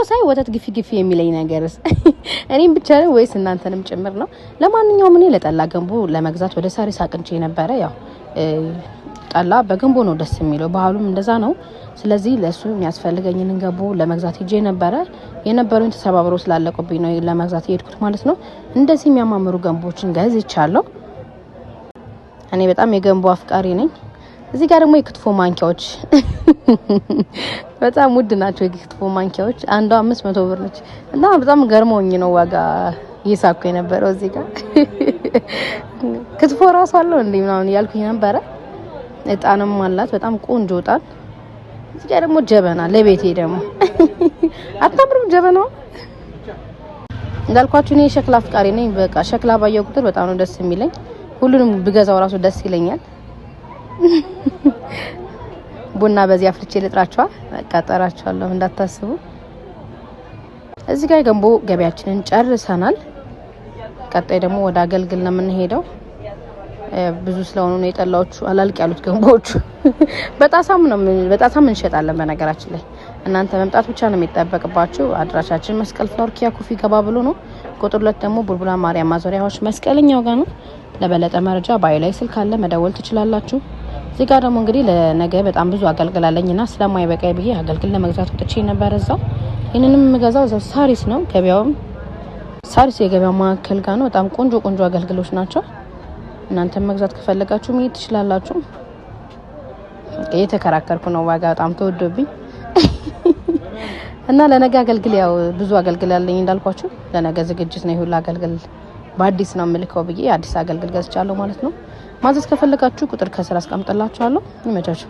ሳይ ወተት ግፊ የሚለኝ ነገርስ እኔም ብቻ ነው ወይስ እናንተንም ጭምር ነው? ለማንኛውም እኔ ለጠላ ገንቦ ለመግዛት ወደ ሳሪስ አቅንቼ ነበር። ያው ጠላ በገንቦ ነው ደስ የሚለው፣ ባህሉም እንደዛ ነው። ስለዚህ ለሱ የሚያስፈልገኝን ገንቦ ለመግዛት ሄጄ ነበር። የነበሩኝ ተሰባብሮ ስላለቁብኝ ነው ለመግዛት የሄድኩት ማለት ነው። እንደዚህ የሚያማምሩ ገንቦችን ገዝቻለሁ። እኔ በጣም የገንቦ አፍቃሪ ነኝ። እዚህ ጋር ደግሞ የክትፎ ማንኪያዎች በጣም ውድ ናቸው። የክትፎ ማንኪያዎች አንዷ 500 ብር ነች እና በጣም ገርሞኝ ነው ዋጋ ይሳኩ የነበረው። እዚህ ጋር ክትፎ ራሱ አለው እንዴ ምናምን ያልኩኝ ነበር። እጣንም አላት በጣም ቆንጆ እጣን። እዚህ ጋር ደግሞ ጀበና ለቤቴ ደግሞ አታምሩም? ጀበናው እንዳልኳችሁ እኔ ሸክላ አፍቃሪ ነኝ። በቃ ሸክላ ባየው ቁጥር በጣም ነው ደስ የሚለኝ። ሁሉንም ብገዛው ራሱ ደስ ይለኛል። ቡና በዚህ አፍልቼ ልጥራቸዋ አቃጠራቸዋለሁ እንዳታስቡ። እዚህ ጋር ገንቦ ገበያችንን ጨርሰናል። ቀጣይ ደግሞ ወደ አገልግል ነው የምንሄደው። ብዙ ስለሆኑ ነው የጠላዎቹ አላልቅ ያሉት ገንቦቹ። በጣሳም እንሸጣለን በነገራችን ላይ። እናንተ መምጣት ብቻ ነው የሚጠበቅባችሁ። አድራሻችን መስቀል ፍላወር ኪያ ኮፊ ገባ ብሎ ነው። ቁጥር 2 ደግሞ ቡልቡላ ማርያም ማዞሪያዎች መስቀለኛው ጋር ነው። ለበለጠ መረጃ ባዩ ላይ ስልክ አለ መደወል ትችላላችሁ። እዚህ ጋር ደግሞ እንግዲህ ለነገ በጣም ብዙ አገልግላለኝና ስለማይበቃይ ብዬ አገልግል ለመግዛት ወጥቼ ነበር እዛው። ይሄንንም የምገዛው እዛው ሳሪስ ነው። ገበያውም ሳሪስ የገበያ ማዕከል ጋር ነው። በጣም ቆንጆ አገልግሎች ናቸው። እናንተ መግዛት ከፈለጋችሁ መሄድ ትችላላችሁ። እየተከራከርኩ ነው ዋጋ በጣም ተወዶብኝ እና ለነገ አገልግል ያው ብዙ አገልግላለኝ እንዳልኳችሁ ለነገ ዝግጅት ነው። ይሁላ አገልግል በአዲስ ነው የምልከው ብዬ አዲስ አገልግል ገዝቻለሁ ማለት ነው። ማዘዝ ከፈለጋችሁ ቁጥር ከስራ አስቀምጥላችኋለሁ። ይመቻችሁ።